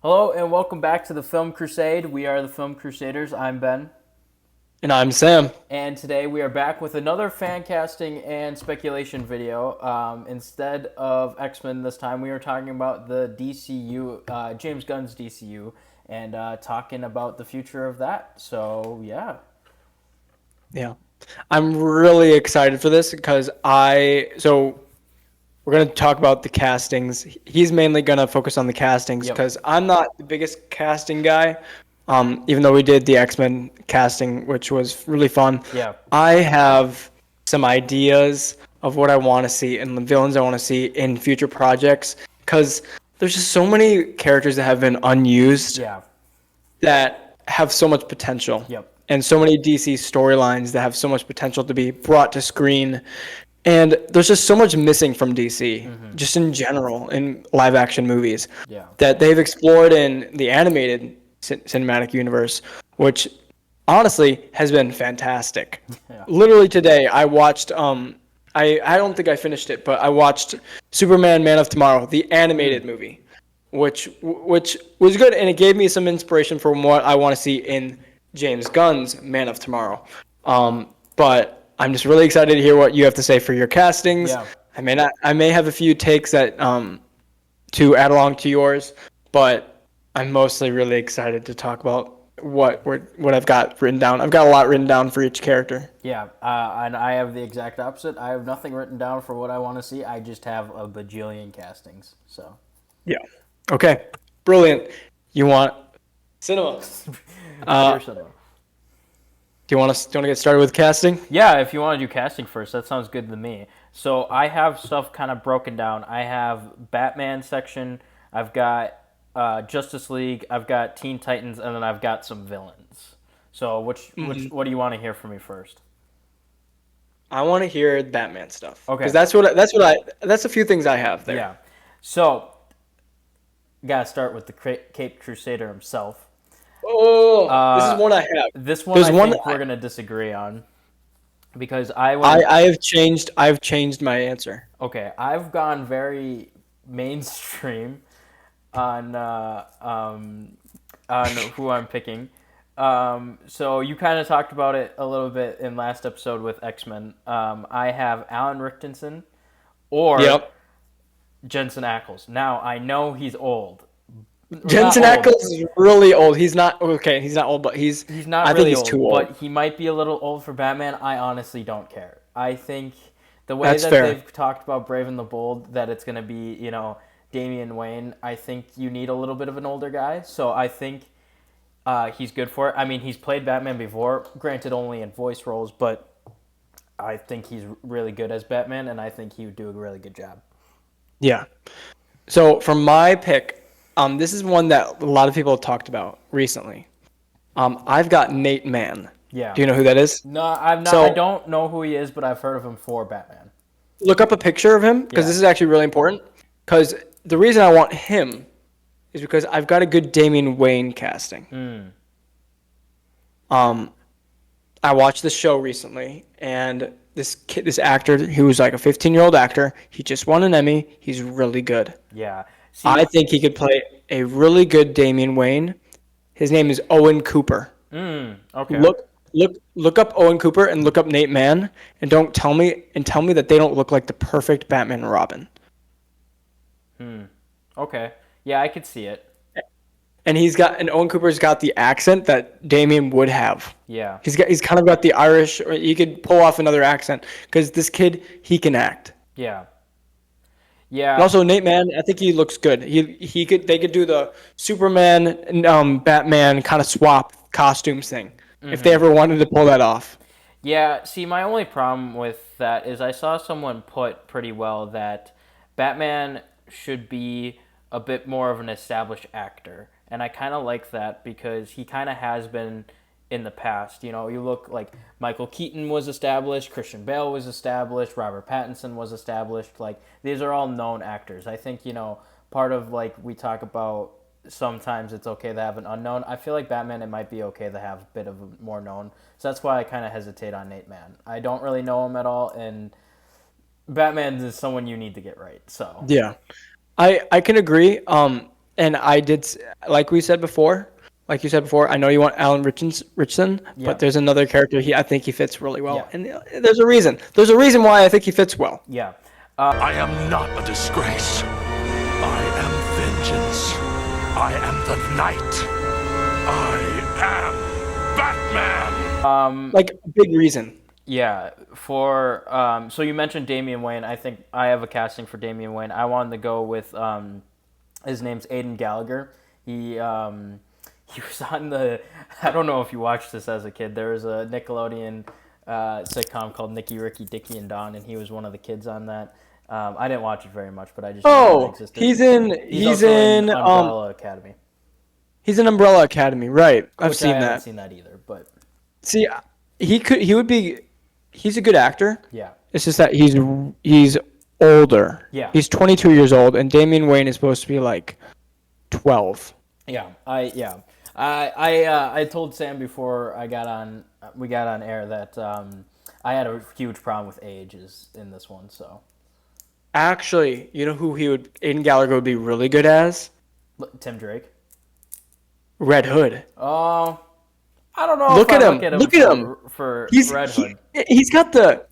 Hello and welcome back to the Film Crusade. We are the Film Crusaders. I'm Ben. And I'm Sam. And today we are back with another fan casting and speculation video. Instead of X-Men this time, we are talking about the DCU, James Gunn's DCU, and talking about the future of that. So, yeah. Yeah. I'm really excited for this because we're going to talk about the castings. He's mainly going to focus on the castings Yep. because I'm not the biggest casting guy. Even though we did the X-Men casting, which was really fun. Yeah. I have some ideas of what I want to see and the villains I want to see in future projects because there's just so many characters that have been unused Yeah. that have so much potential. Yep. And so many DC storylines that have so much potential to be brought to screen. And there's just so much missing from DC, just in general, in live action movies, Yeah. that they've explored in the animated cinematic universe, which honestly has been fantastic. Yeah. Literally today, I watched, I don't think I finished it, but I watched Superman Man of Tomorrow, the animated movie, which was good, and it gave me some inspiration for what I want to see in James Gunn's Man of Tomorrow. But I'm just really excited to hear what you have to say for your castings. Yeah. I may have a few takes that to add along to yours, but I'm mostly really excited to talk about what I've got written down. I've got a lot written down for each character. Yeah, and I have the exact opposite. I have nothing written down for what I want to see. I just have a bajillion castings. So, Yeah. Okay. Brilliant. You want cinema? Uh, pure cinema. do you want to get started with casting? Yeah, if you want to do casting first, that sounds good to me. So I have stuff kind of broken down. I have Batman section. I've got Justice League. I've got Teen Titans, and then I've got some villains. So which what do you want to hear from me first? I want to hear Batman stuff Okay. because that's a few things I have there. Yeah. So gotta start with the Cape Crusader himself. Oh, this is one I have. This one There's I one think we're gonna disagree on because I I went. I have changed. I've changed my answer. Okay, I've gone very mainstream on on who I'm picking. So you kind of talked about it a little bit in last episode with X-Men. I have Alan Richardson or Yep. Jensen Ackles. Now I know he's old. Not Jensen old. Ackles is really old. He's not okay. He's not old, but he's. He's not I think really he's too old, old. but he might be a little old for Batman. I honestly don't care. I think the way That's that fair. they've talked about Brave and the Bold, that it's going to be, Damian Wayne, I think you need a little bit of an older guy. So I think he's good for it. I mean, he's played Batman before, granted only in voice roles, but I think he's really good as Batman, and I think he would do a really good job. Yeah. So for my pick, this is one that a lot of people have talked about recently. I've got Nate Mann. Yeah. Do you know who that is? No, I'm not. I So don't know who he is, but I've heard of him for Batman. look up a picture of him because Yeah. this is actually really important. Because the reason I want him is because I've got a good Damian Wayne casting. Um, I watched this show recently, and this actor, who was like a 15-year-old actor, he just won an Emmy. He's really good. Yeah. See, I think he could play a really good Damian Wayne. His name is Owen Cooper. okay. Look up Owen Cooper and look up Nate Mann, and don't tell me that they don't look like the perfect Batman and Robin. Okay. Yeah, I could see it. And Owen Cooper's got the accent that Damian would have. Yeah. He's kind of got the Irish, or he could pull off another accent because this kid, he can act. Yeah. And Yeah. also Nate Mann, I think he looks good. They could do the Superman and Batman kind of swap costumes thing if they ever wanted to pull that off. Yeah. See, my only problem with that is I saw someone put pretty well that Batman should be a bit more of an established actor. And I kind of like that because he kind of has been in the past. You look like Michael Keaton was established, Christian Bale was established, Robert Pattinson was established. Like, these are all known actors. I think, part of, like, we talk about sometimes it's okay to have an unknown. I feel like Batman, it might be okay to have a bit of a more known. So that's why I kind of hesitate on Nate Mann. I don't really know him at all, and Batman is someone you need to get right. So Yeah. I can agree. and I did, like we said before, like you said before, I know you want Alan Richardson, Yeah. but there's another character I think he fits really well, Yeah. and there's a reason. There's a reason why I think he fits well. Yeah. I am not a disgrace. I am vengeance. I am the knight. I am Batman. Like a big reason. Yeah, so you mentioned Damian Wayne. I think I have a casting for Damian Wayne. I wanted to go with his name's Aidan Gallagher. He was on the, I don't know if you watched this as a kid. There was a Nickelodeon sitcom called Nicky, Ricky, Dickie, and Don, and he was one of the kids on that. I didn't watch it very much, but I just knew it existed. He's in Umbrella Academy. He's in Umbrella Academy, right? I've I haven't seen that either, but see, he's a good actor. yeah. It's just that he's older. Yeah. He's 22 years old, and Damian Wayne is supposed to be like 12. Yeah, I told Sam before we got on air that I had a huge problem with ages in this one. So Actually, you know who Aidan Gallagher would be really good as? Tim Drake. Red Hood. Oh, I don't know. Look if at I him. Look at him for Red Hood. He's got the.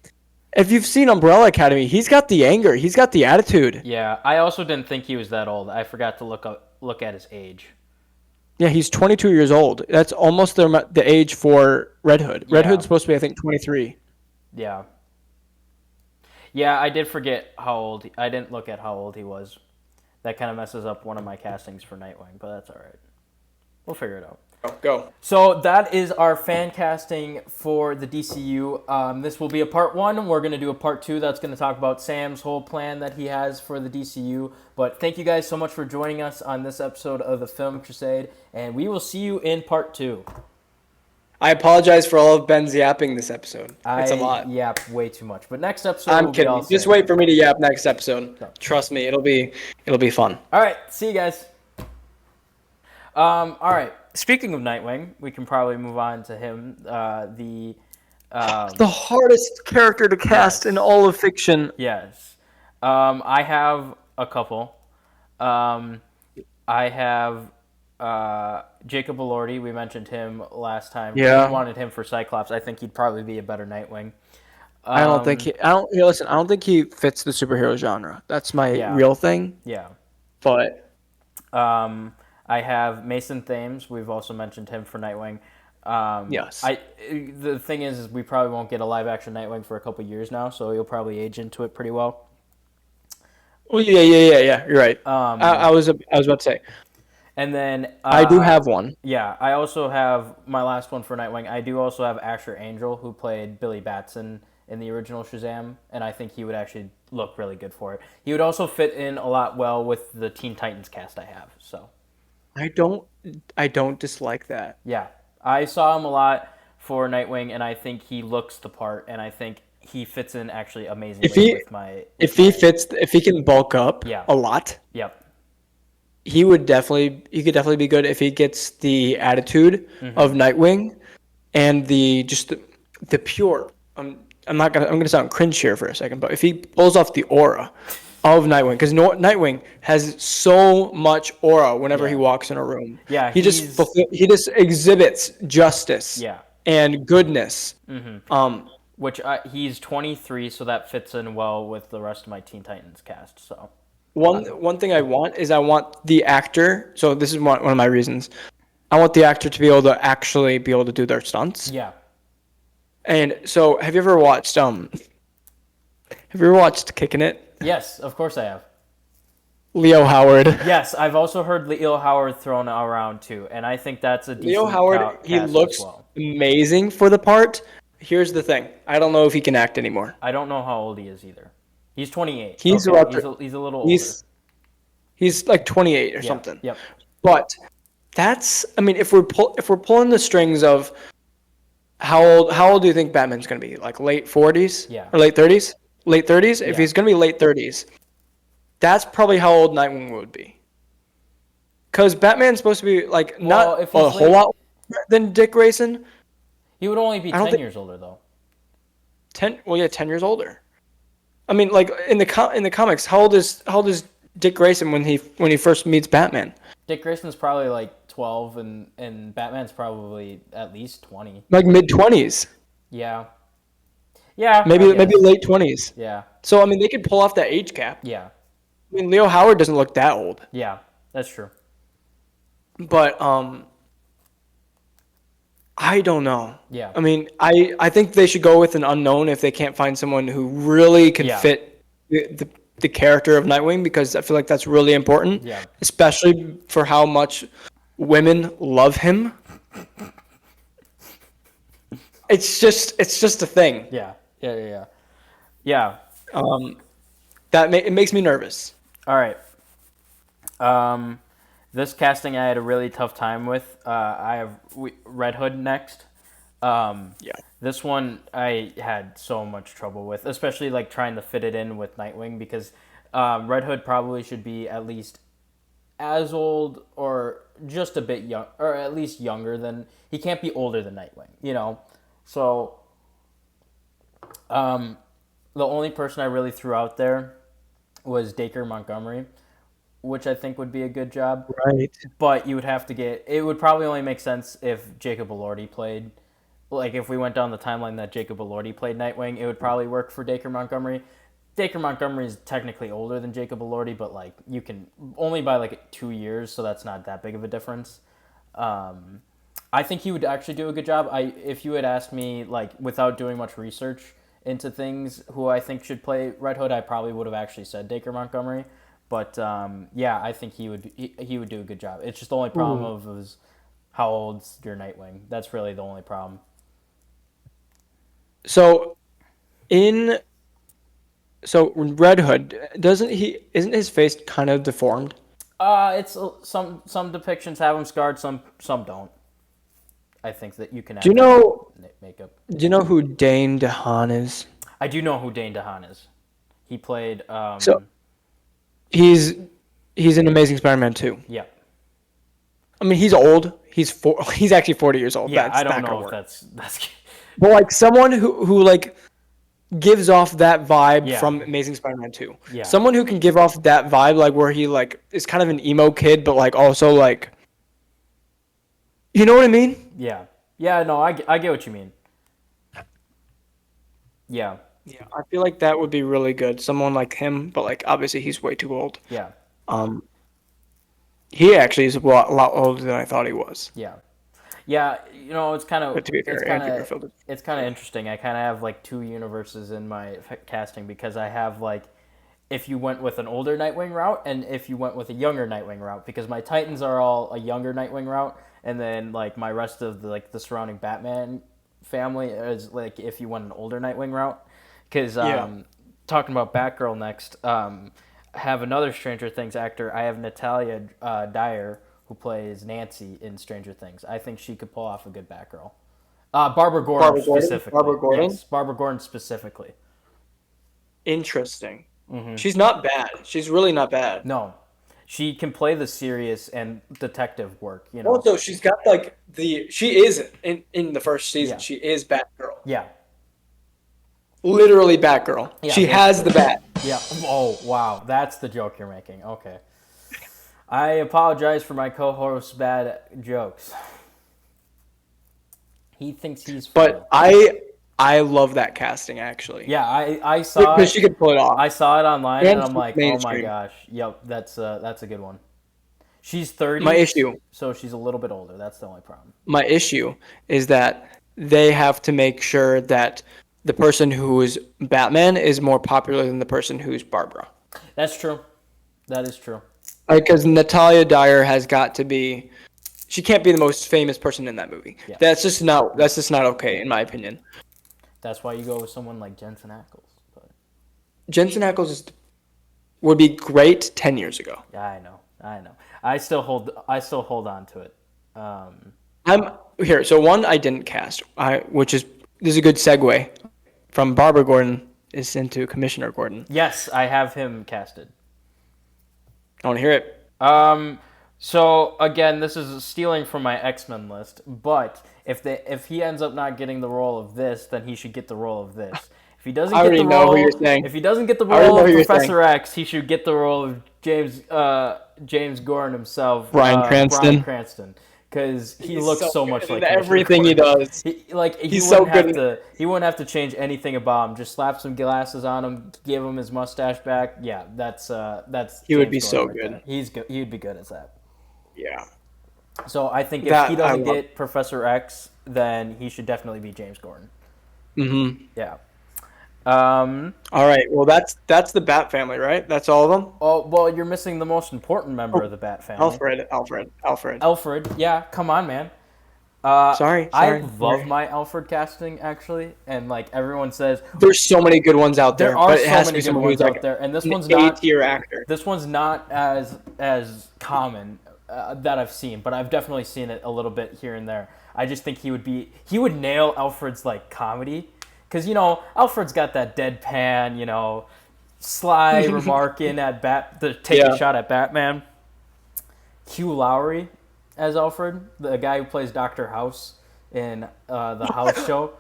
If you've seen Umbrella Academy, he's got the anger. He's got the attitude. Yeah, I also didn't think he was that old. I forgot to look at his age. Yeah, he's 22 years old. That's almost the age for Red Hood. Red Hood's supposed to be, I think, 23. Yeah. Yeah, I did forget how old. I didn't look at how old he was. That kind of messes up one of my castings for Nightwing, but that's all right. We'll figure it out. Go. So that is our fan casting for the DCU. This will be a part 1. We're going to do a part 2 that's going to talk about Sam's whole plan that he has for the DCU. But thank you guys so much for joining us on this episode of the Film Crusade, and we will see you in part 2. I apologize for all of Ben's yapping this episode. It's a lot. I yap way too much. But next episode, I'm kidding. Just wait for me to yap next episode. No. Trust me, it'll be fun. All right, see you guys. All right. Speaking of Nightwing, we can probably move on to him. The hardest character to cast in all of fiction. Yes. I have a couple. I have Jacob Elordi. We mentioned him last time. Yeah. We wanted him for Cyclops. I think he'd probably be a better Nightwing. I don't think he fits the superhero genre. That's my real thing. Yeah. But I have Mason Thames. We've also mentioned him for Nightwing. Yes. The thing is we probably won't get a live action Nightwing for a couple years now, so he'll probably age into it pretty well. Well, yeah. You're right. I was about to say. And then I do have one. Yeah, I also have my last one for Nightwing. I do also have Asher Angel, who played Billy Batson in the original Shazam, and I think he would actually look really good for it. He would also fit in a lot well with the Teen Titans cast I have. So I don't dislike that. yeah, I saw him a lot for Nightwing, and I think he looks the part, and I think he fits in actually amazingly with my. If he can bulk up a lot. Yep. He could definitely be good if he gets the attitude of Nightwing and the pure. I'm gonna sound cringe here for a second, but if he pulls off the aura of Nightwing, because Nightwing has so much aura whenever he walks in a room. Yeah, he just exhibits justice. Yeah. And goodness. Which he's 23, so that fits in well with the rest of my Teen Titans cast. So. One thing I want the actor. So this is one of my reasons. I want the actor to be able to do their stunts. Yeah. And so, have you ever watched Kickin' It? Yes, of course I have. Leo Howard. Yes, I've also heard Leo Howard thrown around too, and I think that's a decent Leo Howard. He looks as well. amazing for the part. Here's the thing: I don't know if he can act anymore. I don't know how old he is either. He's 28. He's a little older. He's like 28 or something. Yep. But if we're pulling the strings of how old do you think Batman's going to be? Like late 40s? Yeah. Or late 30s? Late 30s? Yeah. If he's going to be late 30s, that's probably how old Nightwing would be. Because Batman's supposed to be not a whole lot older than Dick Grayson. He would only be 10 years older though. 10 years older. I mean, like in the comics, how old is Dick Grayson when he first meets Batman? Dick Grayson's probably like 12, and Batman's probably at least 20. Like mid-20s, Yeah. Yeah, I maybe guess. late 20s. Yeah. So I mean, they could pull off that age cap. Yeah. I mean, Leo Howard doesn't look that old, Yeah. That's true. but I don't know. Yeah. I mean, I think they should go with an unknown if they can't find someone who really can Yeah. fit the character of Nightwing, because I feel like that's really important, Yeah. especially for how much women love him. It's just a thing. Yeah. Yeah. Yeah. Yeah. Yeah. It makes me nervous. All right. This casting I had a really tough time with. I have Red Hood next. Yeah. This one I had so much trouble with, especially like trying to fit it in with Nightwing, because Red Hood probably should be at least as old or just a bit young, or at least younger than. He can't be older than Nightwing, you know. So, the only person I really threw out there was Dacre Montgomery, which I think would be a good job. Right. But you would have to get. It would probably only make sense if Jacob Elordi played. Like, if we went down the timeline that Jacob Elordi played Nightwing, it would probably work for Dacre Montgomery. Dacre Montgomery is technically older than Jacob Elordi, but, like, you can only by, like, 2 years, so that's not that big of a difference. I think he would actually do a good job. If you had asked me, like, without doing much research into things, who I think should play Red Hood, I probably would have actually said Dacre Montgomery. But, yeah, I think he would do a good job. It's just the only problem of is how old's your Nightwing. That's really the only problem. So, Red Hood, isn't his face kind of deformed? It's some depictions have him scarred, some don't. I think that you can add Do you know makeup. Do you know who Dane DeHaan is? I do know who Dane DeHaan is. He played. So he's in Amazing Spider-Man 2. Yeah. I mean, he's old. He's actually 40 years old. Yeah, That's I don't not gonna know if work. that's. But like someone who like gives off that vibe Yeah. from Amazing Spider-Man 2. Yeah. Someone who can give off that vibe, like where he like is kind of an emo kid, but like also like, you know what I mean? Yeah. Yeah. No, I get what you mean. Yeah. Yeah, I feel like that would be really good. Someone like him, but like obviously he's way too old. Yeah. He actually is a lot older than I thought he was. Yeah. Yeah, you know, it's kind of But to be fair, Andrew Garfield is- it's kind of interesting. I kind of have like two universes in my casting, because I have like if you went with an older Nightwing route and if you went with a younger Nightwing route, because my Titans are all a younger Nightwing route, and then like my rest of the surrounding Batman family is like if you went an older Nightwing route. Because talking about Batgirl next, I have another Stranger Things actor. I have Natalia Dyer, who plays Nancy in Stranger Things. I think she could pull off a good Batgirl. Barbara Gordon specifically. Barbara Gordon? Yes, Barbara Gordon specifically. Interesting. She's not bad. She's really not bad. No, she can play the serious and detective work. You know. Also, she's got like she is in the first season. Yeah. She is Batgirl. Yeah. Literally Batgirl. Yeah, She has the bat. Yeah. Oh, wow. That's the joke you're making. Okay. I apologize for my co-host's bad jokes. He thinks he's funny. But I love that casting actually. Yeah, I saw Because it. she could pull it off. I saw it online, and I'm like, oh my mainstream. gosh. Yep, that's a good one. She's 30. My issue. So she's a little bit older. That's the only problem. My issue is that they have to make sure that the person who is Batman is more popular than the person who's Barbara. That's true. That is true. Because Natalia Dyer has got to be. She can't be the most famous person in that movie. Yeah. That's just not okay in my opinion. That's why you go with someone like Jensen Ackles. But Jensen Ackles would be great 10 years ago. yeah, I know. I still hold on to it. I'm here. So one I didn't cast, this is a good segue from Barbara Gordon is into Commissioner Gordon. Yes, I have him casted. I want to hear it. So again, this is stealing from my X-Men list, but if he ends up not getting the role of this, then he should get the role of this. If he doesn't I get already the know who role, you're saying. if he doesn't get the I already role know of who you're Professor X, he should get the role of James Gordon himself, Bryan Cranston. Bryan Cranston, because he He's looks so good much in like everything he Commissioner Gordon. does. He He's so wouldn't have good. to he wouldn't have to change anything about him. Just slap some glasses on him, give him his mustache back. Yeah, that's He would James be Gordon so right good. there. He's good. He'd be good as that. Yeah. So I think if That he I doesn't love. get Professor X, then he should definitely be James Gordon. Mm-hmm. Yeah. All right. Well, that's the Bat family, right? That's all of them. Oh well, you're missing the most important member of the Bat family. Alfred. Alfred. Yeah, come on, man. Sorry. I love my Alfred casting actually, and like everyone says, There's so many good ones out there, there are but it so has to many be good someone ones who's out like there, and this an one's not A-tier actor. this one's not as common that I've seen, but I've definitely seen it a little bit here and there. I just think he would nail Alfred's like comedy, because Alfred's got that deadpan, sly remark in at take a shot at Batman. Hugh Lowry as Alfred, the guy who plays Dr. House in the House show.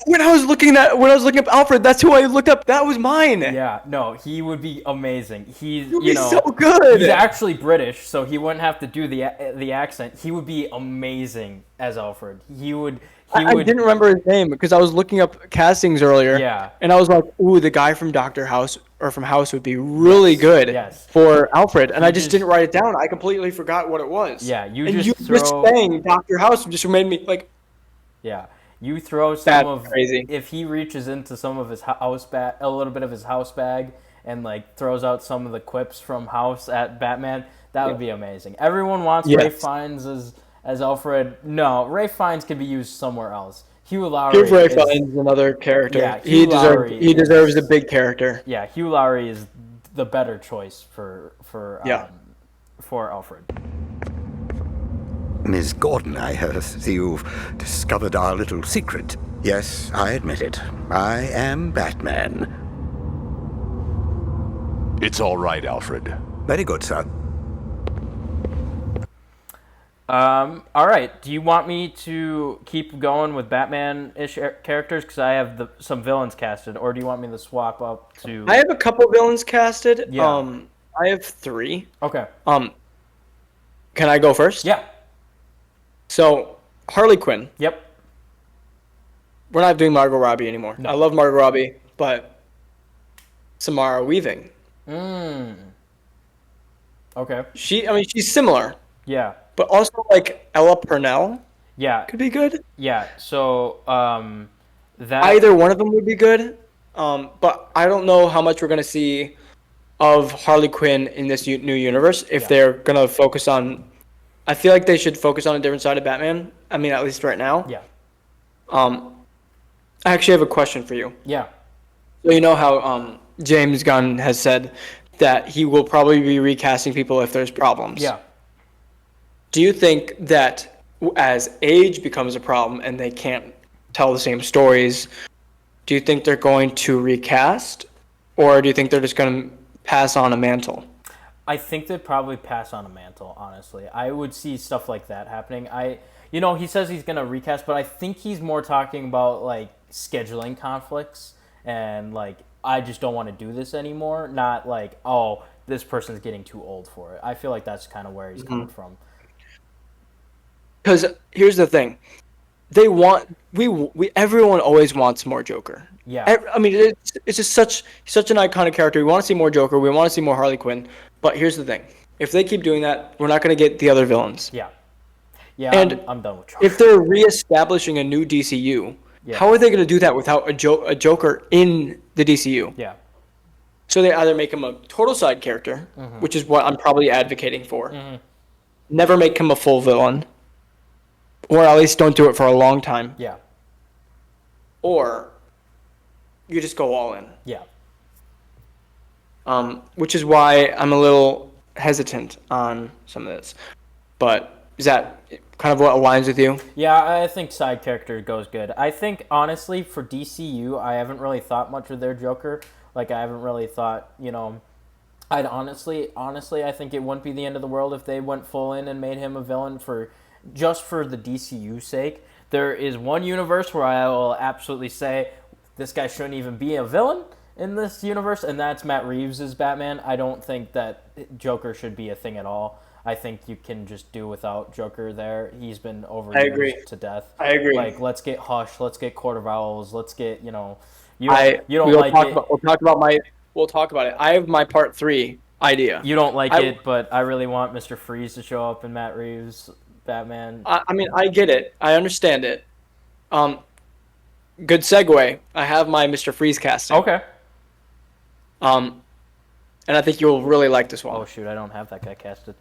When I was looking up Alfred, that's who I looked up. That was mine. Yeah, no, he would be amazing. He's He'd be so good. He's actually British, so he wouldn't have to do the accent. He would be amazing as Alfred. I didn't remember his name because I was looking up castings earlier. Yeah. And I was like, ooh, the guy from Dr. House or from House would be really good for Alfred. And I just didn't write it down. I completely forgot what it was. Yeah, you just saying Dr. House just made me like. Yeah. You throw crazy. If he reaches into some of his house bag, a little bit of his house bag, and like throws out some of the quips from House at Batman, that would be amazing. Everyone wants Ray Fiennes as Alfred. No, Ray Fiennes can be used somewhere else. Hugh Lowry. Give Ray Fiennes another character. Yeah, he deserves a big character. Yeah, Hugh Lowry is the better choice for Alfred. Miss Gordon, I see you've discovered our little secret. Yes, I admit it. I am Batman. It's all right, Alfred. Very good, sir. All right. Do you want me to keep going with Batman-ish characters? Because I have some villains casted. Or do you want me to swap up to... I have a couple villains casted. Yeah. I have 3. Okay. Can I go first? Yeah. So, Harley Quinn. Yep. We're not doing Margot Robbie anymore. No. I love Margot Robbie, but Samara Weaving. Okay. She's similar. Yeah. But also, like, Ella Purnell could be good. Yeah, so, that... Either one of them would be good. But I don't know how much we're going to see of Harley Quinn in this new universe if they're going to focus on... I feel like they should focus on a different side of Batman. I mean, at least right now. Yeah. I actually have a question for you. Yeah. So you know how James Gunn has said that he will probably be recasting people if there's problems. Yeah. Do you think that as age becomes a problem and they can't tell the same stories, do you think they're going to recast, or do you think they're just going to pass on a mantle? I think they'd probably pass on a mantle, honestly. I would see stuff like that happening. He says he's going to recast, but I think he's more talking about, like, scheduling conflicts and, like, I just don't want to do this anymore. Not like, oh, this person's getting too old for it. I feel like that's kind of where he's coming from. Because here's the thing. Everyone always wants more Joker. Yeah. I mean, it's just such an iconic character. We want to see more Joker. We want to see more Harley Quinn. But here's the thing. If they keep doing that, we're not going to get the other villains. Yeah. Yeah, and I'm done with Joker. If they're reestablishing a new DCU, how are they going to do that without a Joker in the DCU? Yeah. So they either make him a total side character, which is what I'm probably advocating for. Never make him a full villain. Or at least don't do it for a long time. Yeah. Or you just go all in. Yeah. Which is why I'm a little hesitant on some of this. But is that kind of what aligns with you? Yeah, I think side character goes good. I think, honestly, for DCU, I haven't really thought much of their Joker. Like, I haven't really thought, I'd honestly, I think it wouldn't be the end of the world if they went full in and made him a villain just for the DCU sake. There is one universe where I will absolutely say this guy shouldn't even be a villain in this universe, and that's Matt Reeves' Batman. I don't think that Joker should be a thing at all. I think you can just do without Joker there. He's been overused to death. I agree. Like, let's get Hush, let's get Court of Owls, let's get, you don't like it. We'll talk about it. I have my part 3 idea. You don't like it, but I really want Mr. Freeze to show up in Matt Reeves' Batman. I mean, I get it. I understand it. Good segue. I have my Mr. Freeze casting. Okay. And I think you'll really like this one. Oh shoot, I don't have that guy casted.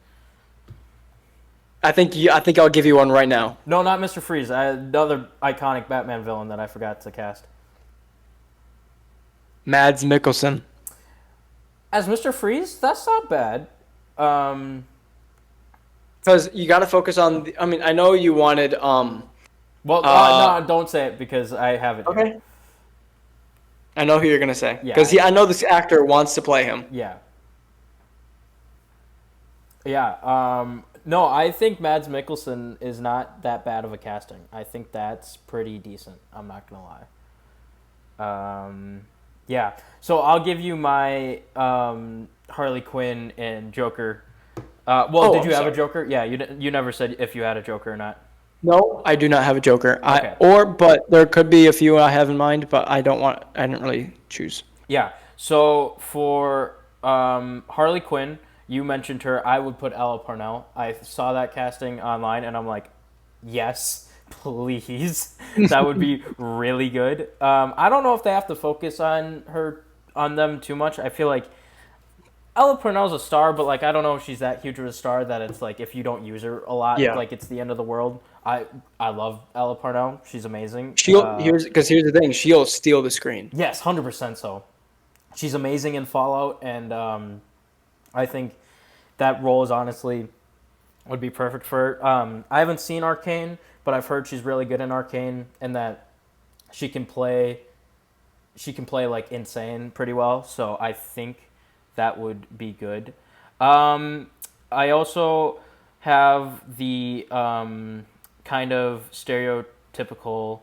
I think I'll give you one right now. No, not Mr. Freeze. Another iconic Batman villain that I forgot to cast. Mads Mikkelsen. As Mr. Freeze, that's not bad. Because you got to focus on. I mean, I know you wanted. No, don't say it because I have it. Okay. Here. I know who you're gonna say. Yeah. Because I know this actor wants to play him. Yeah. Yeah. No, I think Mads Mikkelsen is not that bad of a casting. I think that's pretty decent. I'm not gonna lie. Yeah. So I'll give you my Harley Quinn and Joker. Did you have a Joker? Yeah, you never said if you had a Joker or not. No, I do not have a Joker. Okay. But there could be a few I have in mind, but I didn't really choose. Yeah. So for Harley Quinn, you mentioned her. I would put Ella Parnell. I saw that casting online, and I'm like, yes, please. That would be really good. I don't know if they have to focus on them too much. I feel like Ella Parnell's a star, but like I don't know if she's that huge of a star that it's like if you don't use her a lot, like it's the end of the world. I love Ella Parnell. She's amazing. Here's the thing. She'll steal the screen. Yes, 100% so. She's amazing in Fallout, and I think that role is honestly would be perfect for her. I haven't seen Arcane, but I've heard she's really good in Arcane, and that she can play like insane pretty well. So I think that would be good. I also have the kind of stereotypical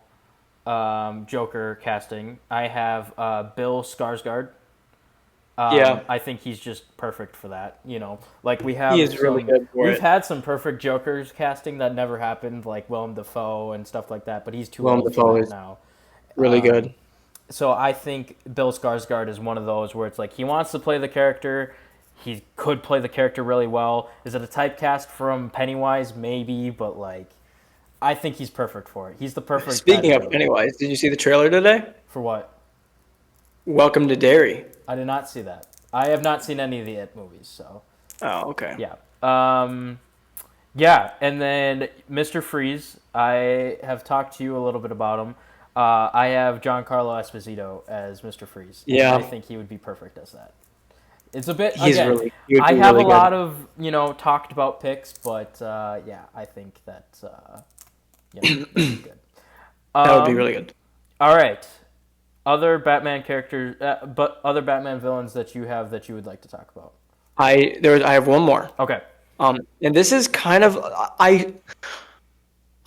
Joker casting. I have Bill Skarsgård. I think he's just perfect for that. Like we have. He is really good for it. We've had some perfect Jokers casting that never happened, like Willem Dafoe and stuff like that. But he's too old for that now. Really good. So I think Bill Skarsgård is one of those where it's like he wants to play the character. He could play the character really well. Is it a typecast from Pennywise? Maybe, but like, I think he's perfect for it. He's the perfect. Speaking of Pennywise, did you see the trailer today? For what? Welcome to Derry. I did not see that. I have not seen any of the It movies, so. Oh, okay. Yeah. Yeah, and then Mr. Freeze, I have talked to you a little bit about him. I have Giancarlo Esposito as Mr. Freeze. Yeah. I think he would be perfect as that. It's a bit. I have a lot of talked about picks, but I think that that'd be good. That would be really good. All right, other Batman characters, but other Batman villains that you have that you would like to talk about. I have one more. Okay. And this is kind of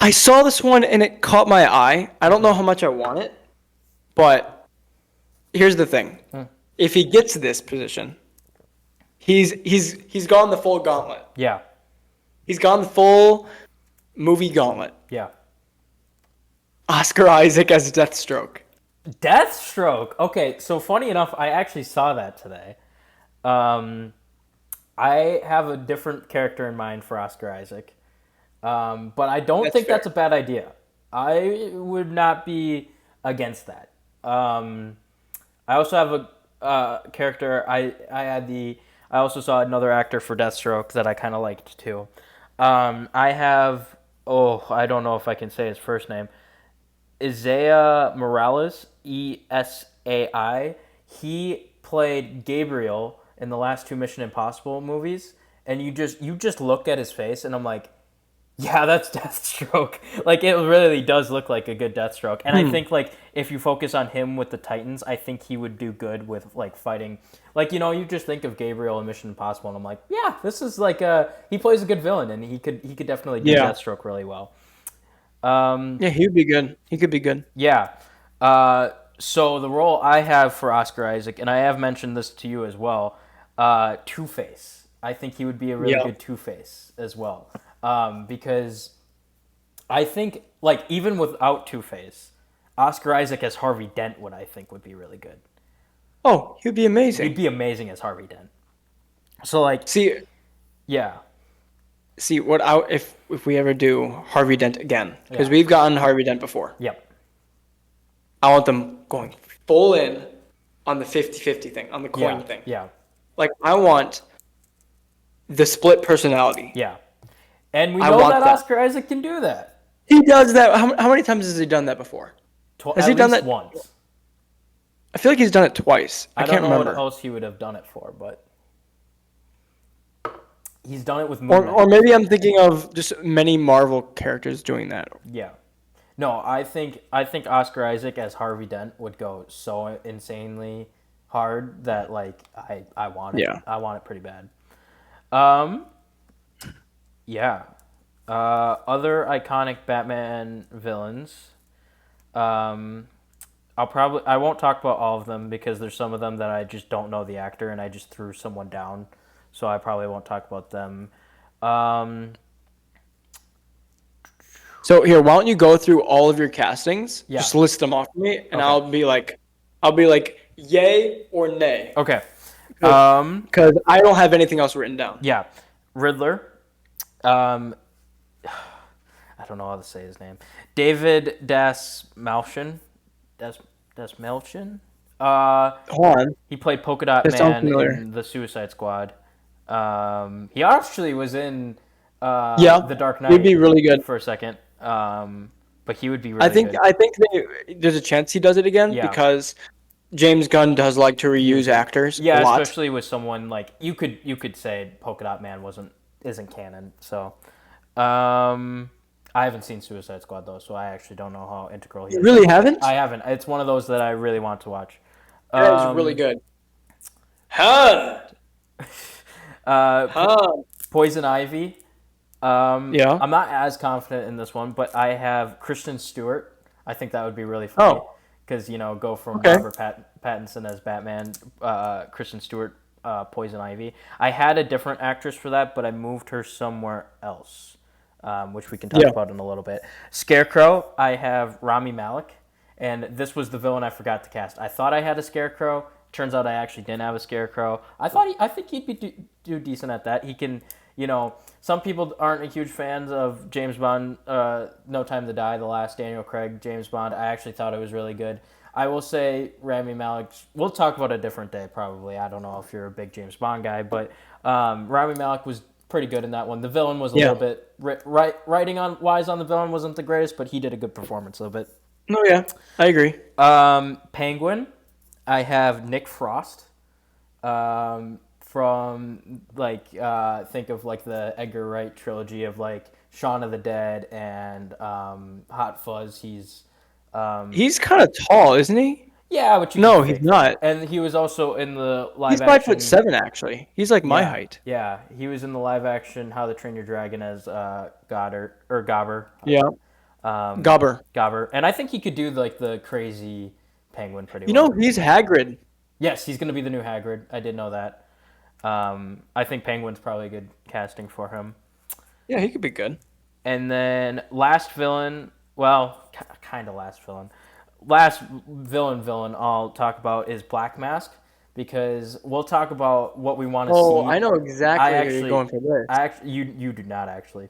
I saw this one and it caught my eye. I don't know how much I want it, but here's the thing: if he gets to this position, he's gone the full gauntlet. Yeah. He's gone the full movie gauntlet. Yeah. Oscar Isaac as Deathstroke. Deathstroke. Okay, so funny enough, I actually saw that today. I have a different character in mind for Oscar Isaac, but I don't think that's a bad idea. I would not be against that. I also have a character. I also saw another actor for Deathstroke that I kind of liked too. I have. I don't know if I can say his first name. Isaiah Morales, Esai. He played Gabriel in the last two Mission Impossible movies, and you just look at his face, and I'm like, yeah, that's Deathstroke. Like, it really does look like a good Deathstroke. And I think, like, if you focus on him with the Titans, I think he would do good with, like, fighting. Like, you just think of Gabriel in Mission Impossible, and I'm like, yeah, this is like he plays a good villain, and he could definitely do Deathstroke really well. Yeah, he would be good. He could be good. Yeah. So the role I have for Oscar Isaac, and I have mentioned this to you as well, Two-Face. I think he would be a really Yeah. good Two-Face as well, because I think like even without Two-Face, Oscar Isaac as Harvey Dent would I think would be really good. Oh, he'd be amazing. He'd be amazing as Harvey Dent. So like, See, yeah, what I if we ever do Harvey Dent again, because Yeah. we've gotten Harvey Dent before. yep, I want them going full in on the 50-50 thing, on the coin yeah, thing. yeah, Like, I want the split personality. yeah. And we I know want that that. Oscar Isaac can do that. He does that. How many times has he done that before? Has At he done least that once. I feel like he's done it twice. I I can't don't know remember. what else he would have done it for, but he's done it with Moon Knight. Or maybe I'm thinking of just many Marvel characters doing that. Yeah. No, I think Oscar Isaac as Harvey Dent would go so insanely hard that like I want it. Yeah. I want it pretty bad. Yeah. Other iconic Batman villains. I won't talk about all of them because there's some of them that I just don't know the actor and I just threw someone down, so I probably won't talk about them. So here, why don't you go through all of your castings? Yeah. Just list them off for me, and Okay. I'll be like, yay or nay, Okay. because I don't have anything else written down. Yeah, Riddler. I don't know how to say his name. David Dasmalchian. Dasmalchian. Hold on. He played Polka Dot That sounds Man familiar. in the Suicide Squad. He actually was in Yeah, The Dark Knight. he'd be really good. for a second. But he would be really I think good. there's a chance he does it again Yeah. because James Gunn does like to reuse actors Yeah, a lot. especially with someone like you could say Polka Dot Man isn't canon. So, I haven't seen Suicide Squad though, so I actually don't know how integral he You is. really haven't? I haven't. It's one of those that I really want to watch. That is really good. Huh? Poison Ivy. Yeah. I'm not as confident in this one, but I have Kristen Stewart. I think that would be really funny. Oh. Because, go from Okay. Robert Pattinson as Batman, Kristen Stewart, Poison Ivy. I had a different actress for that, but I moved her somewhere else, which we can talk Yeah. about in a little bit. Scarecrow, I have Rami Malek, and this was the villain I forgot to cast. I thought I had a Scarecrow. Turns out I actually didn't have a Scarecrow. I think he'd do decent at that. He can, some people aren't huge fans of James Bond, No Time to Die, the last Daniel Craig James Bond. I actually thought it was really good. I will say Rami Malek, we'll talk about a different day probably. I don't know if you're a big James Bond guy, but Rami Malek was pretty good in that one. The villain was a little bit, writing-wise on the villain wasn't the greatest, but he did a good performance of it. No, yeah, I agree. Penguin, I have Nick Frost. From think of like the Edgar Wright trilogy of like Shaun of the Dead and Hot Fuzz. He's He's kind of tall, isn't he? yeah, but you No, can he's fake not. it. And he was also in the live He's action. 5'7" actually. He's like my height. Yeah, he was in the live action How to Train Your Dragon as Gobber. Yeah. Gobber. And I think he could do like the crazy penguin pretty You well. know, he's Hagrid. Yes, he's going to be the new Hagrid. I did know that. I think Penguin's probably a good casting for him. Yeah, he could be good. And then last villain, well, kind of last villain. Last villain I'll talk about is Black Mask because we'll talk about what we want to see. Oh, I know exactly where you're going for this. You do not actually.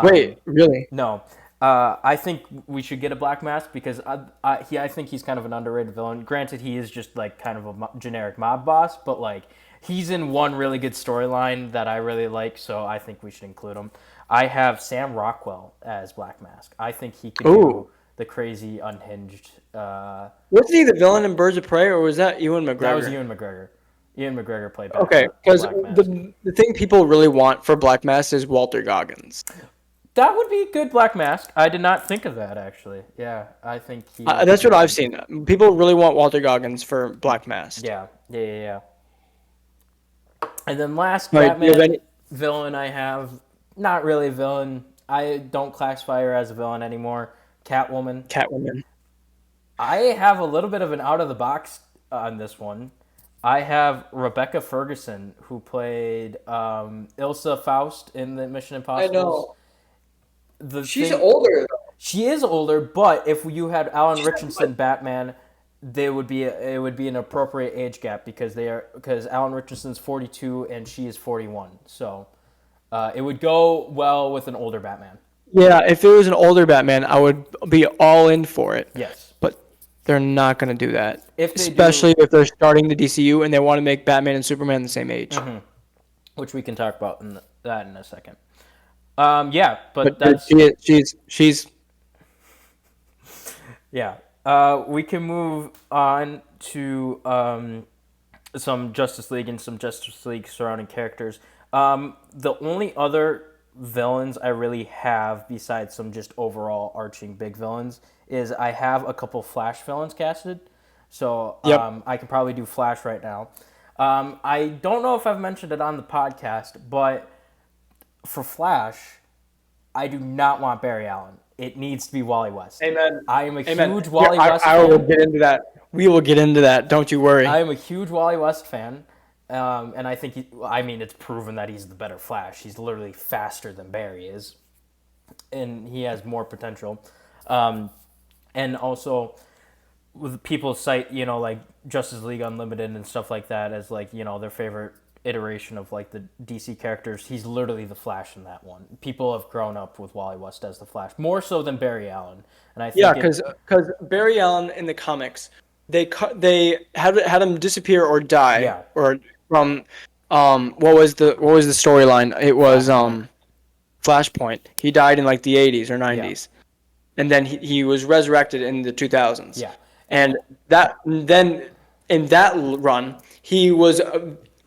Wait, really? No. I think we should get a Black Mask because I think he's kind of an underrated villain. Granted, he is just like kind of a generic mob boss, but like he's in one really good storyline that I really like, so I think we should include him. I have Sam Rockwell as Black Mask. I think he could do the crazy, unhinged. Wasn't he the villain in Birds of Prey, or was that Ewan McGregor? That was Ewan McGregor. Ewan McGregor played Black Okay, because Black Mask. the thing people really want for Black Mask is Walter Goggins. That would be a good Black Mask. I did not think of that, actually. Yeah, I think he... That's what I've seen. People really want Walter Goggins for Black Mask. Yeah. And then last Right, do you have Batman villain I have, not really a villain. I don't classify her as a villain anymore. Catwoman. I have a little bit of an out of the box on this one. I have Rebecca Ferguson, who played Ilsa Faust in the Mission I Impossible. know. She's older though. She is older, but if you had Alan Richardson Batman, it would be an appropriate age gap because Alan Richardson's 42 and she is 41. So it would go well with an older Batman. Yeah, if it was an older Batman, I would be all in for it. Yes. But they're not going to do that. Especially if they're starting the DCU and they want to make Batman and Superman the same age. Mm-hmm. Which we can talk about that in a second. But that's... She's... Yeah. We can move on to some Justice League and some Justice League surrounding characters. The only other villains I really have, besides some just overall arching big villains, is I have a couple Flash villains casted. So I can probably do Flash right now. I don't know if I've mentioned it on the podcast, but for Flash, I do not want Barry Allen. It needs to be Wally West. Amen. I am a Amen. huge Wally West I fan. will get into that. We will get into that. Don't you worry. I am a huge Wally West fan. And I think, it's proven that he's the better Flash. He's literally faster than Barry is. And he has more potential. And also, with people cite, like Justice League Unlimited and stuff like that as, their favorite iteration of, the DC characters. He's literally the Flash in that one. People have grown up with Wally West as the Flash, more so than Barry Allen. And I think because Barry Allen in the comics, they had him disappear or die, or from what was the storyline? It was Flashpoint. He died in the 80s or 90s, and then he was resurrected in the 2000s. Yeah, and then in that run, he was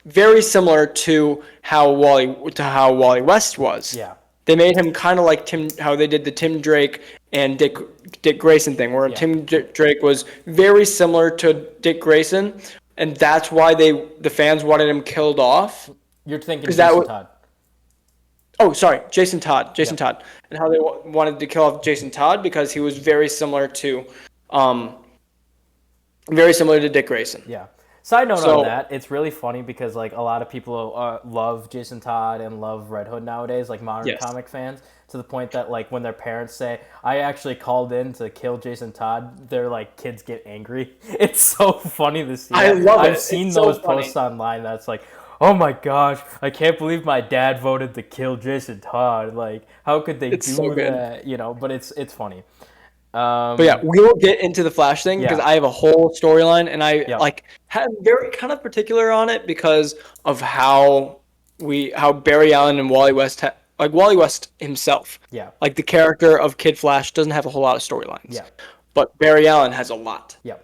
very similar to how Wally West was. Yeah. They made him kind of like how they did the Tim Drake and Dick Grayson thing, where Tim Drake was very similar to Dick Grayson, and that's why the fans wanted him killed off. You're thinking Jason Todd. Oh, sorry, Jason Todd. Todd, and how they wanted to kill off Jason Todd because he was very similar to Dick Grayson. Yeah. Side note on that, it's really funny because a lot of people love Jason Todd and love Red Hood nowadays, modern comic fans, to the point that when their parents say, "I actually called in to kill Jason Todd," their kids get angry. It's so funny to see. I love it. I've seen those posts online that's oh my gosh, I can't believe my dad voted to kill Jason Todd. How could they do that? But it's funny. But yeah, we will get into the Flash thing because I have a whole storyline, and I am very kind of particular on it because of how Barry Allen and Wally West Wally West himself. Yeah. The character of Kid Flash doesn't have a whole lot of storylines. Yeah. But Barry Allen has a lot. Yeah.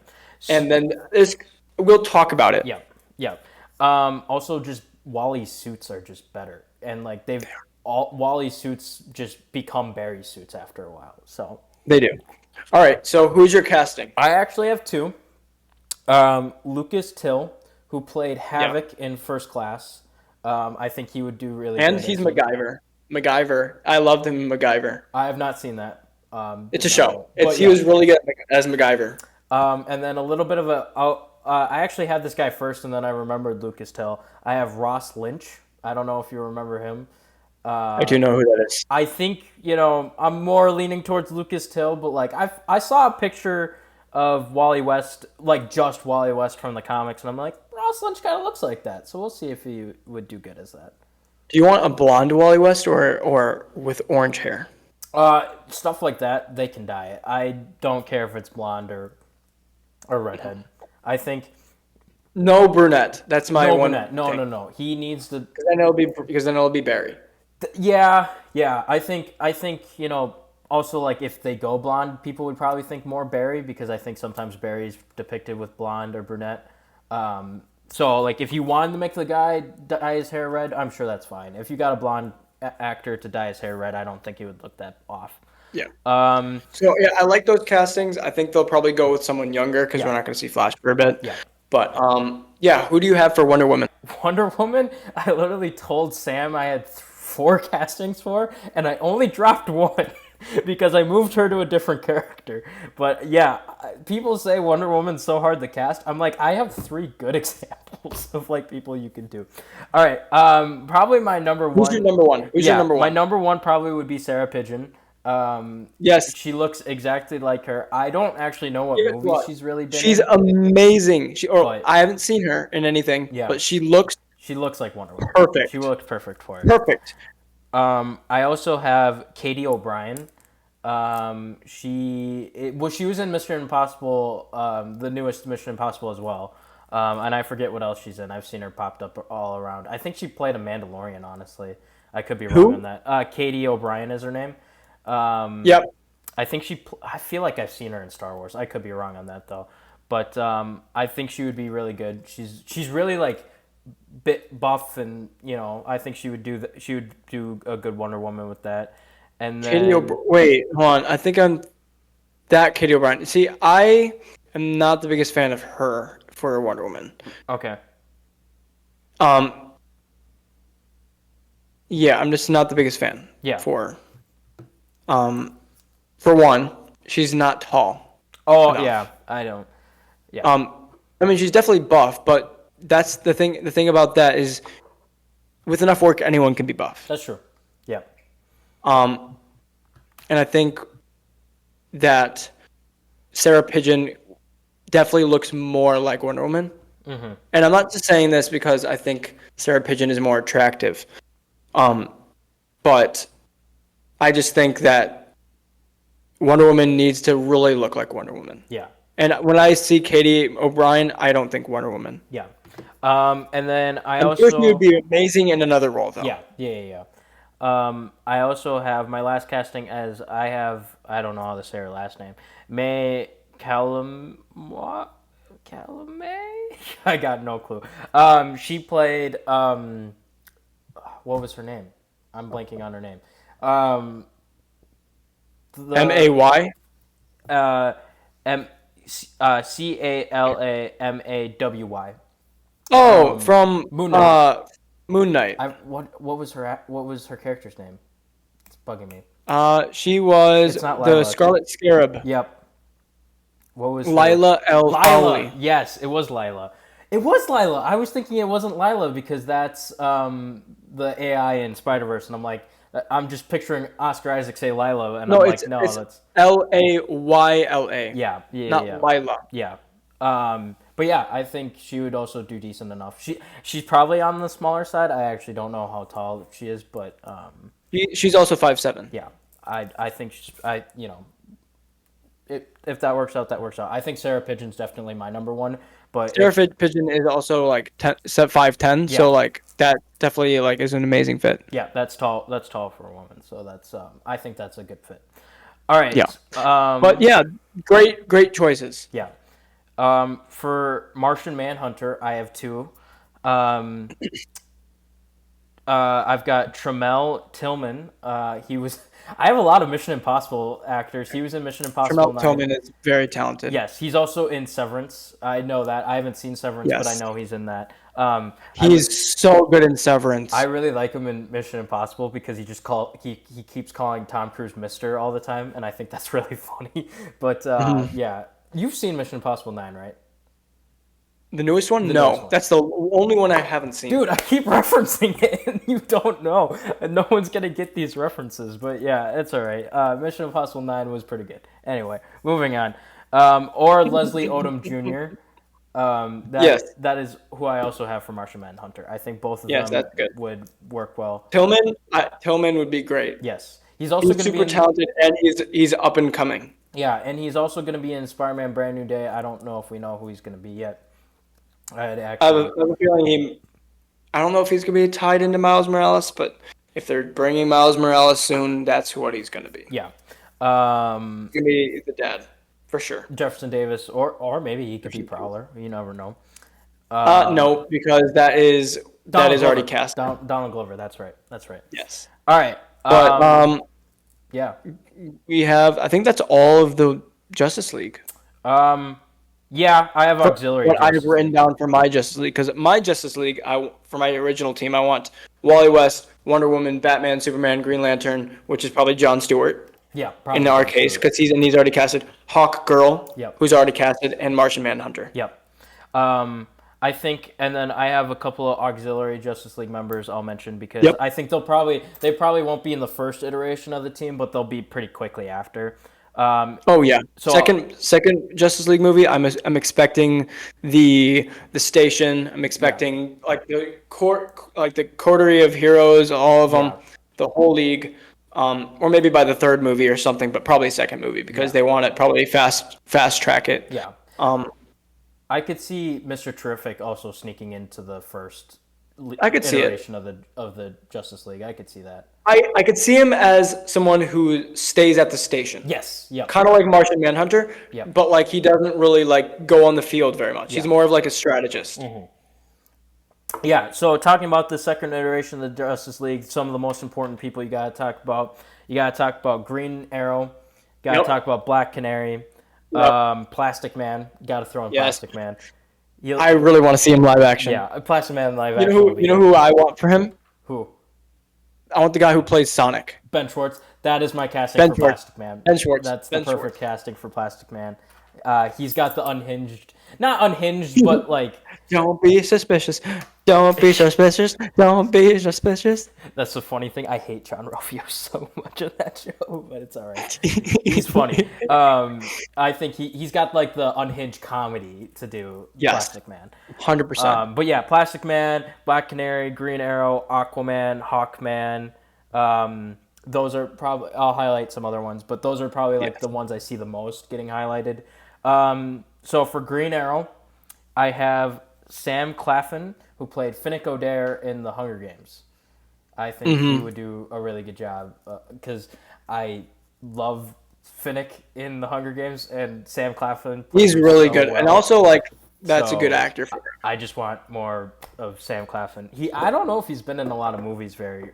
And then we'll talk about it. Yeah. Yeah. Also, just Wally's suits are just better, and Wally's suits just become Barry's suits after a while. So. They do. All right, so who's your casting? I actually have two. Lucas Till, who played Havoc in First Class. I think he would do really good. And he's MacGyver. MacGyver. I loved him in MacGyver. I have not seen that. It's a show. He was really good as MacGyver. And then a little bit of I actually had this guy first, and then I remembered Lucas Till. I have Ross Lynch. I don't know if you remember him. I do know who that is. I think, I'm more leaning towards Lucas Till, but I saw a picture of Wally West, just Wally West from the comics, and I'm like, Ross Lynch kind of looks like that, so we'll see if he would do good as that. Do you want a blonde Wally West or with orange hair? Stuff like that, they can dye it. I don't care if it's blonde or redhead. I think no brunette. That's my one. Brunette. No. He needs to. Because then it'll be Barry. Yeah. I think also if they go blonde, people would probably think more Barry because I think sometimes Barry's depicted with blonde or brunette. So if you wanted to make the guy dye his hair red, I'm sure that's fine. If you got a blonde actor to dye his hair red, I don't think he would look that off. Yeah. I like those castings. I think they'll probably go with someone younger because we're not going to see Flash for a bit. Yeah. But who do you have for Wonder Woman? Wonder Woman, I literally told Sam I had 4 castings for, and I only dropped one. because I moved her to a different character. But yeah, people say Wonder Woman's so hard to cast. I'm like, I have 3 good examples of like people you can do. All right, probably my number one. Who's your number one? Who's your number one? My number one probably would be Sarah Pigeon. Yes. She looks exactly like her. I don't actually know what movie she's really been She's in. amazing. But- I haven't seen her in anything, Yeah. but she looks like Wonder Woman. perfect. She looks perfect for it. Perfect. I also have Katie O'Brien. She was in Mission Impossible, the newest Mission Impossible as well. And I forget what else she's in. I've seen her popped up all around. I think she played a Mandalorian, honestly. I could be wrong on that. Katie O'Brien is her name. Yep. I think I feel like I've seen her in Star Wars. I could be wrong on that though. But I think she would be really good. She's really like bit buff, and I think she would do a good Wonder Woman with that. And then wait, hold on. I think I'm that Katie O'Brien. See, I am not the biggest fan of her for Wonder Woman. Okay. Yeah, I'm just not the biggest fan. Yeah. For one, she's not tall. Oh enough. yeah, I don't. Yeah. I mean, she's definitely buff, but that's the thing. The thing about that is, with enough work, anyone can be buff. That's true. Yeah. And I think that Sarah Pigeon definitely looks more like Wonder Woman. Mm-hmm. And I'm not just saying this because I think Sarah Pigeon is more attractive. But I just think that Wonder Woman needs to really look like Wonder Woman. Yeah. And when I see Katie O'Brien, I don't think Wonder Woman. Yeah. And then I'm sure she would be amazing in another role, though. Yeah. I also have my last casting as I don't know how to say her last name. May Calumet? I got no clue. She played, what was her name? I'm blanking on her name. M-A-Y? Calamaywy. From Moon Knight. Moon Knight. What was her character's name? It's bugging me. She was It's not the Lila. Scarlet Scarab. Yep. What was Lila Lila? Powley. Yes, it was Lila. It was Lila. I was thinking it wasn't Lila because that's the AI in Spider-Verse, and I'm just picturing Oscar Isaac say Lila, and It's that's Layla. yeah, not Lila. yeah. But yeah, I think she would also do decent enough. She's probably on the smaller side. I actually don't know how tall she is, but She's also 5'7". yeah, I think if that works out, that works out. I think Sarah Pigeon's definitely my number one. But Sarah Pigeon is also like 5'10", Yeah. so like that definitely is an amazing fit. yeah, that's tall. That's tall for a woman. So that's I think that's a good fit. All right. Yeah. But yeah, great choices. Yeah. For Martian Manhunter, I have 2. I've got Tramell Tillman. I have a lot of Mission Impossible actors. He was in Mission Impossible 9. Tramell Tillman is very talented. Yes, he's also in Severance. I know that. I haven't seen Severance, but I Yes. know he's in that. He's so good in Severance. I really like him in Mission Impossible because he keeps calling Tom Cruise Mister all the time, and I think that's really funny. But yeah, you've seen Mission Impossible 9, right? The newest one? No, newest one. that's the only one I haven't seen. Dude, I keep referencing it, and you don't know. And no one's going to get these references. But yeah, it's all right. Mission Impossible 9 was pretty good. Anyway, moving on. Or Leslie Odom Jr. Yes. That is who I also have for Martian Manhunter. I think both of them that's good. would work well. Tillman would be great. Yes. He's also He's going to be super talented, and he's up and coming. Yeah, and he's also going to be in Spider-Man Brand New Day. I don't know if we know who he's going to be yet. I have a feeling I don't know if he's going to be tied into Miles Morales, but if they're bringing Miles Morales soon, that's what he's going to be. Yeah. He's going to be the dad, for sure. Jefferson Davis, or maybe he could be Prowler. You never know. No, because that is already cast. Donald Glover, that's right. Yes. All right. But yeah. we have. I think that's all of the Justice League. Yeah, I have auxiliary. What I've written down for my Justice League, because my Justice League, for my original team, I want Wally West, Wonder Woman, Batman, Superman, Green Lantern, which is probably Jon Stewart. Yeah, probably in our goes case, to- because he's already casted. Yeah, probably In our goes case, to- because he's already casted Hawk Girl, Yep. who's already casted, and Martian Manhunter. Yep. I think, and then I have a couple of auxiliary Justice League members I'll mention because Yep. I think they probably won't be in the first iteration of the team, but they'll be pretty quickly after. Oh yeah. So- second Justice League movie. I'm expecting the station. I'm expecting like the coterie of heroes, all of them, Yeah. the whole league. Or maybe by the third movie or something, but probably second movie because they want it probably fast track it. Yeah. I could see Mr. Terrific also sneaking into the first I could see it. iteration of the Justice League. I could see that. I could see him as someone who stays at the station. Yes. Yep. Kind of like Martian Manhunter, Yep. but like he doesn't really like go on the field very much. He's Yeah. more of like a strategist. Yeah, so talking about the second iteration of the Justice League, some of the most important people you got to talk about. You got to talk about Green Arrow. Got to Yep. talk about Black Canary. Plastic Man. Got to throw in Yes. Plastic Man. I really want to see him live action. Yeah, Plastic Man live You action. know who? would be You know good. who I want for him? Who? I want the guy who plays Sonic. Ben Schwartz. That is my casting Ben for Schwartz. Plastic Man. Ben Schwartz. That's Ben the perfect Schwartz. casting for Plastic Man. He's got the unhinged, not unhinged, but like Don't be suspicious. Don't be suspicious. Don't be suspicious. that's the funny thing. I hate John Ralphio so much of that show, but it's all right. He's funny. I think he's got like the unhinged comedy to do. Yes. Plastic Man. 100%. But yeah, Plastic Man, Black Canary, Green Arrow, Aquaman, Hawkman. Those are probably. I'll highlight some other ones, but those are probably like the ones I see the most getting highlighted. So for Green Arrow, I have Sam Claflin, who played Finnick Odair in the Hunger Games. I think he would do a really good job because I love Finnick in the Hunger Games, and Sam Claflin. He's plays really so good, well. and also like that's a So, good actor for him. I just want more of Sam Claflin. I don't know if he's been in a lot of movies very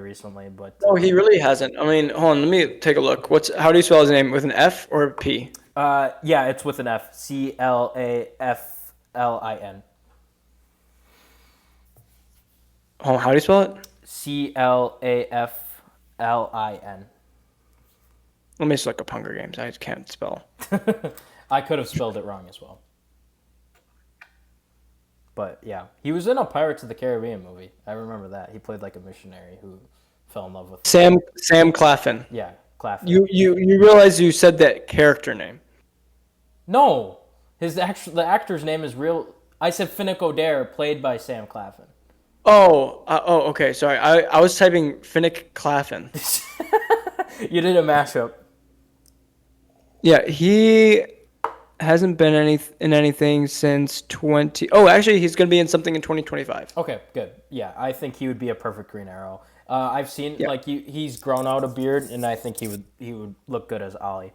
recently, but No, he really hasn't. I mean, hold on, let me take a look. How do you spell his name? With an F or a P? yeah, it's with an F. Claflin. Oh, how do you spell it? Claflin. Let me just look up Hunger Games. I can't spell. I could have spelled it wrong as well. But yeah, he was in a Pirates of the Caribbean movie. I remember that. He played like a missionary who fell in love with Sam Claflin. Yeah, Claflin. You realize you said that character name. No, the actor's name is real. I said Finnick Odair, played by Sam Claflin. Okay. Sorry, I was typing Finnick Claflin. You did a mashup. Yeah, he hasn't been in anything since 20. Oh, actually, he's gonna be in something in 2025. Okay, good. Yeah, I think he would be a perfect Green Arrow. I've seen he's grown out a beard, and I think he would look good as Ollie.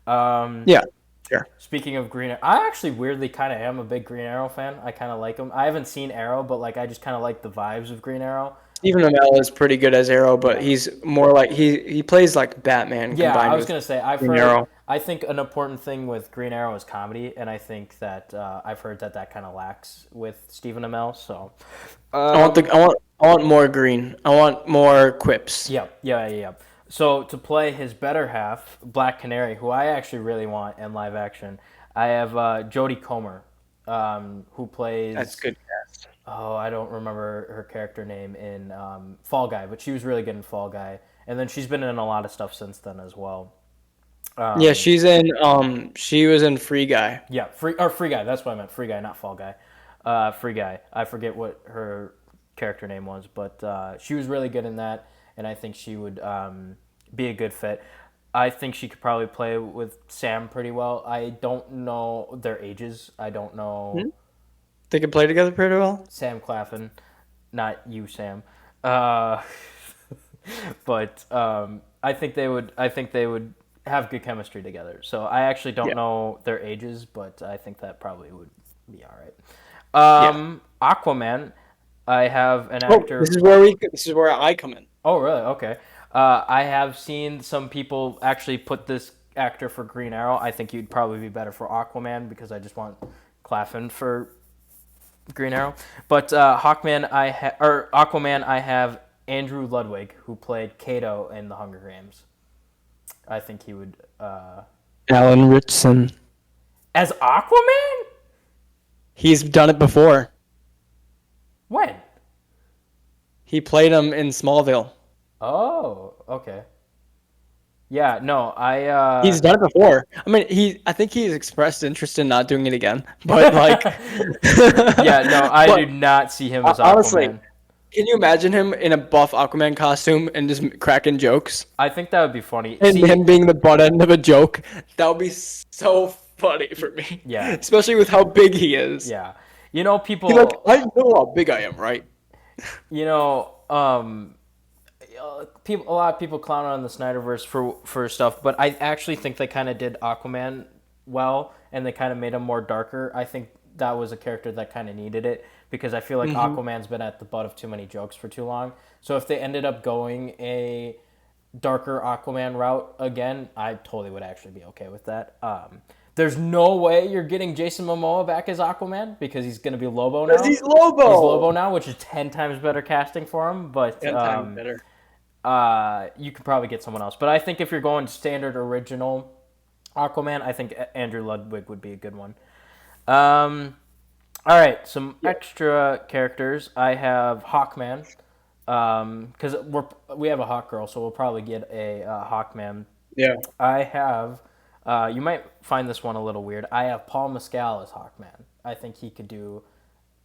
Yeah, sure. Speaking of Green Arrow, I actually weirdly kind of am a big Green Arrow fan. I kind of like him. I haven't seen Arrow, but like I just kind of like the vibes of Green Arrow. Stephen Amell is pretty good as Arrow, but he's more like he plays like Batman. Yeah, combined I was with gonna say I've Green heard. Arrow. I think an important thing with Green Arrow is comedy, and I think that I've heard that kind of lacks with Stephen Amell. So I want more green. I want more quips. yeah. So to play his better half, Black Canary, who I actually really want in live action, I have Jodie Comer, who plays. That's good cast. Oh, I don't remember her character name in Fall Guy, but she was really good in Fall Guy, and then she's been in a lot of stuff since then as well. Yeah, she's in. She was in Free Guy. Yeah, Free Guy. That's what I meant. Free Guy, not Fall Guy. Free Guy. I forget what her character name was, but she was really good in that, and I think she would be a good fit. I think she could probably play with Sam pretty well. I don't know their ages. I don't know They can play together pretty well. Sam Claflin, not you, Sam. But I think they would. Have good chemistry together. So I actually don't know their ages, but I think that probably would be all right. Aquaman, I have an actor. This is where I come in. Oh, really? Okay. I have seen some people actually put this actor for Green Arrow. I think he'd probably be better for Aquaman because I just want Claflin for Green Arrow. But Aquaman, I have Andrew Ludwig, who played Kato in The Hunger Games. I think he would. Alan Ritchson. As Aquaman? He's done it before. When? He played him in Smallville. Oh, okay. Yeah, no, He's done it before. I mean, I think he's expressed interest in not doing it again. But like, yeah, no, I but do not see him as honestly, Aquaman. can you imagine him in a buff Aquaman costume and just cracking jokes? I think that would be funny. And See, him being the butt end of a joke? That would be so funny for me. Yeah. Especially with how big he is. yeah, you know, people. He's like, I know how big I am, right? You know, a lot of people clown on the Snyderverse for stuff, but I actually think they kind of did Aquaman well, and they kind of made him more darker. I think that was a character that kind of needed it because I feel like Aquaman's been at the butt of too many jokes for too long. So if they ended up going a darker Aquaman route again, I totally would actually be okay with that. There's no way you're getting Jason Momoa back as Aquaman because he's going to be Lobo now. Because he's Lobo. He's Lobo now, which is 10 times better casting for him. But 10 times better. You could probably get someone else. But I think if you're going standard original Aquaman, I think Andrew Ludwig would be a good one. All right, some extra characters. I have Hawkman. Because we have a Hawk Girl, so we'll probably get a Hawkman. Yeah. I have, you might find this one a little weird. I have Paul Mescal as Hawkman. I think he could do,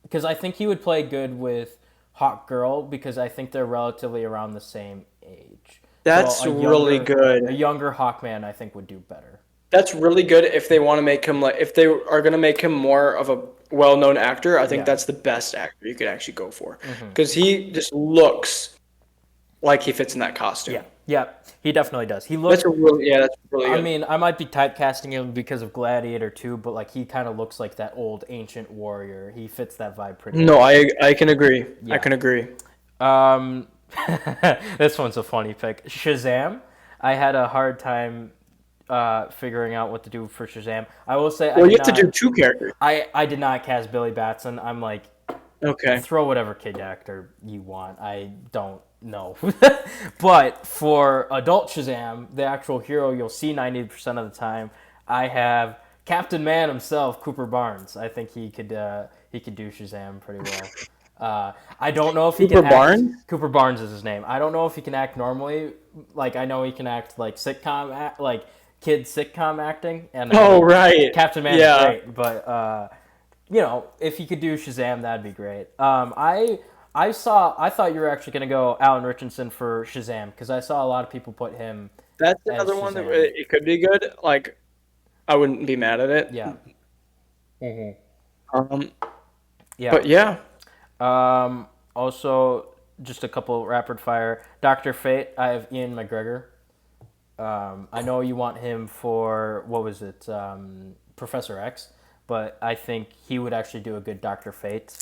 because I think he would play good with Hawk Girl because I think they're relatively around the same age. That's So really good. A younger Hawkman, I think, would do better. That's really good if they want to make him if they are going to make him more of a well-known actor. I think that's the best actor you could actually go for because he just looks like he fits in that costume. Yeah, he definitely does. He looks. That's really good. I mean, I might be typecasting him because of Gladiator 2, but like he kind of looks like that old ancient warrior. He fits that vibe pretty well. No, I can agree. Yeah. I can agree. This one's a funny pick. Shazam. I had a hard time figuring out what to do for Shazam. I will say, you have to do two characters. I did not cast Billy Batson. I'm like, okay, throw whatever kid actor you want. I don't know. But for adult Shazam, the actual hero you'll see 90% of the time, I have Captain Man himself, Cooper Barnes. I think he could do Shazam pretty well. I don't know if he can act. Cooper Barnes is his name. I don't know if he can act normally. Like I know he can act like like kid sitcom acting. And right, Captain Man is great, but if he could do Shazam, that'd be great. I thought you were actually gonna go Alan Richardson for Shazam because I saw a lot of people put him. That's another one that it could be good. Like, I wouldn't be mad at it. Yeah. Yeah. But yeah. Also, just a couple rapid fire. Dr. Fate. I have Ian McGregor. I know you want him for what was it, Professor X, but I think he would actually do a good Dr. Fate.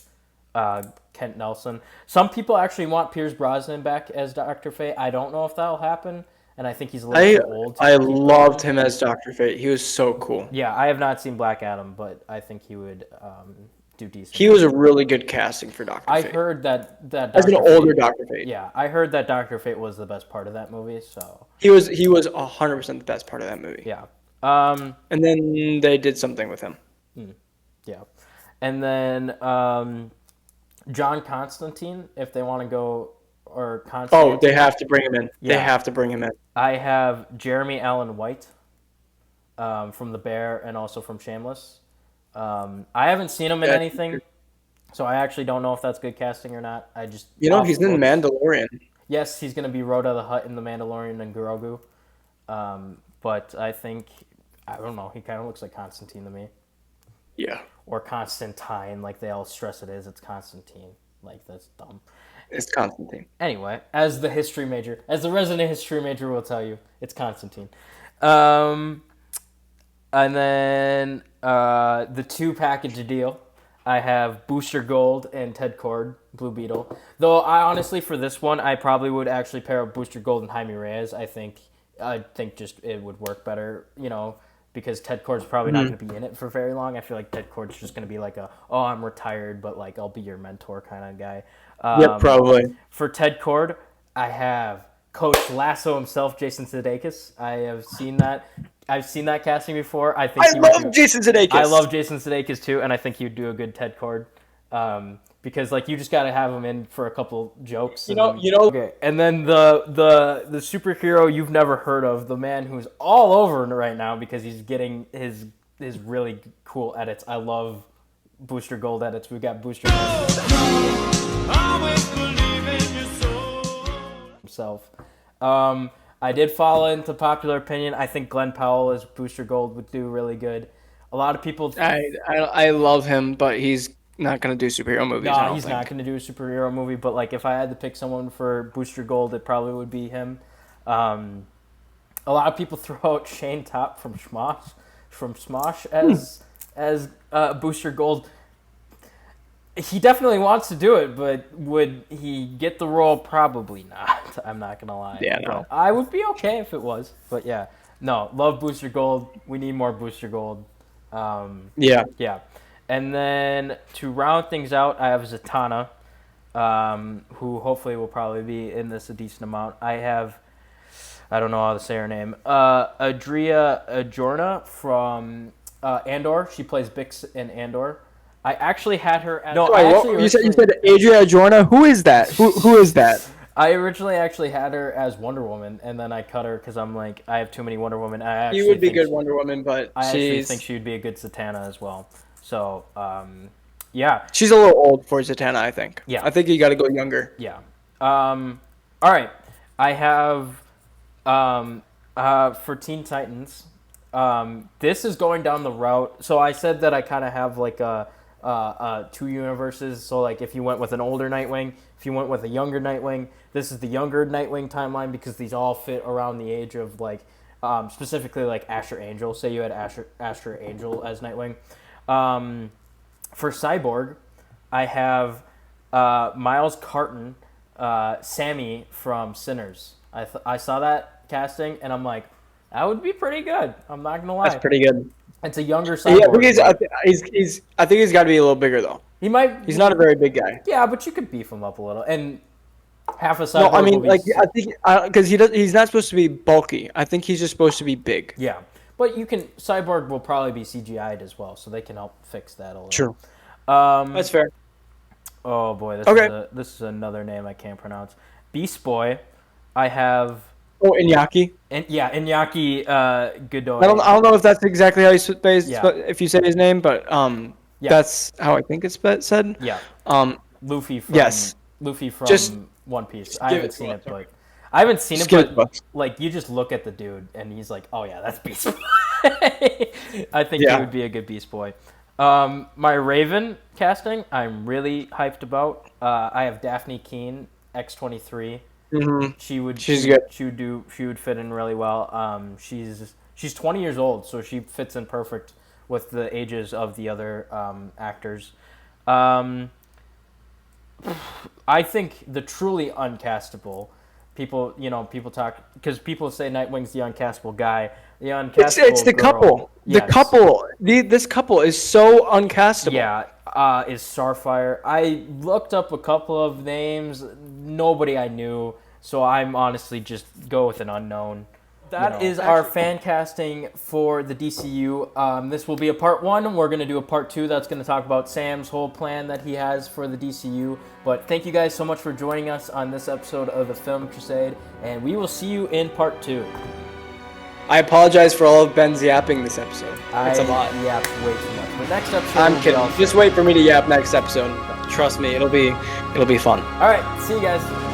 Kent Nelson. Some people actually want Pierce Brosnan back as Dr. Fate. I don't know if that'll happen, and I think he's a little too old. I loved him as Dr. Fate. He was so cool. Yeah, I have not seen Black Adam, but I think he would do decent. He was a really good casting for Dr. Fate. I heard that as an older Dr. Fate. Yeah, I heard that Dr. Fate was the best part of that movie. So he was 100% the best part of that movie. Yeah. And then they did something with him. Yeah, and then. John Constantine, if they want to go, or Constantine. Oh, they have to bring him in. Yeah. They have to bring him in. I have Jeremy Allen White from The Bear and also from Shameless. I haven't seen him in anything, so I actually don't know if that's good casting or not. He's in Mandalorian. Yes, he's going to be Rhoda the Hutt in The Mandalorian and Grogu. But I think, I don't know, he kind of looks like Constantine to me. Yeah. Or Constantine, like they all stress it is. It's Constantine. Like, that's dumb. It's Constantine. Anyway, as the resident history major will tell you, it's Constantine. And then the two package deal. I have Booster Gold and Ted Kord, Blue Beetle. Though I honestly, for this one, I probably would actually pair up Booster Gold and Jaime Reyes. I think just it would work better, because Ted Kord's probably not going to be in it for very long. I feel like Ted Kord's just going to be like I'm retired, but like I'll be your mentor kind of guy. Yeah, probably. For Ted Kord, I have Coach Lasso himself, Jason Sudeikis. I have seen that. I've seen that casting before. I think I love Jason Sudeikis. I love Jason Sudeikis too, and I think he'd do a good Ted Cord. Because like you just got to have him in for a couple jokes. Okay, and then the superhero you've never heard of, the man who's all over right now because he's getting his really cool edits. I love Booster Gold edits. We've got Booster Gold himself. I did fall into popular opinion. I think Glenn Powell as Booster Gold would do really good. A lot of people. I love him, but he's not gonna do superhero movies. No, he's not gonna do a superhero movie. But like, if I had to pick someone for Booster Gold, it probably would be him. A lot of people throw out Shane Topp from Smosh as Booster Gold. He definitely wants to do it, but would he get the role? Probably not. I'm not gonna lie. Yeah, no. But I would be okay if it was. But yeah, no, love Booster Gold. We need more Booster Gold. Yeah. And then to round things out, I have Zatanna, who hopefully will probably be in this a decent amount. I don't know how to say her name, Adria Ajorna from Andor. She plays Bix in Andor. I actually had her as... You said Adria Ajorna? Who is that? Who is that? I originally actually had her as Wonder Woman, and then I cut her because I'm like, I have too many Wonder Women. You would be good Wonder Woman, but I actually think she would be a good Zatanna as well. So, yeah. She's a little old for Zatanna, I think. Yeah. I think you got to go younger. Yeah. All right. I have for Teen Titans. This is going down the route. So I said that I kind of have like two universes. So like if you went with an older Nightwing, if you went with a younger Nightwing, this is the younger Nightwing timeline because these all fit around the age of like specifically like Asher Angel. Say you had Asher Angel as Nightwing. For Cyborg, I have Miles Carton, Sammy from Sinners. I saw that casting and I'm like, that would be pretty good. I'm not gonna lie. That's pretty good. It's a younger Cyborg. Yeah, I think he's got to be a little bigger though. He might. He's not a very big guy. Yeah, but you could beef him up a little and half a Cyborg. No, I mean like I think because he's not supposed to be bulky. I think he's just supposed to be big. Yeah. But Cyborg will probably be CGI'd as well, so they can help fix that a little. True. That's fair. Oh boy, this is another name I can't pronounce. Beast Boy, I have. Oh, Iñaki. Iñaki Godoy. I don't know if that's exactly how you say if you say his name, but that's how I think it's said. Yeah. Luffy from One Piece. I haven't seen it, but like you just look at the dude and he's like, oh yeah, that's Beast Boy. I think he would be a good Beast Boy. My Raven casting, I'm really hyped about. I have Daphne Keane, X-23. Mm-hmm. She's good. She would fit in really well. She's 20 years old, so she fits in perfect with the ages of the other actors. I think the truly uncastable people talk because people say Nightwing's the uncastable guy. The uncastable it's the girl, couple. yes. The couple. This couple is so uncastable. Yeah, is Starfire. I looked up a couple of names. Nobody I knew, so I'm honestly just go with an unknown. That is our fan casting for the DCU. This will be a part 1. We're going to do a part 2 that's going to talk about Sam's whole plan that he has for the DCU. But thank you guys so much for joining us on this episode of the Film Crusade, and we will see you in part 2. I apologize for all of Ben's yapping this episode. It's a lot. Yapped way too much. But next episode, I'm kidding. Just wait for me to yap next episode. Trust me, it'll be fun. All right, see you guys.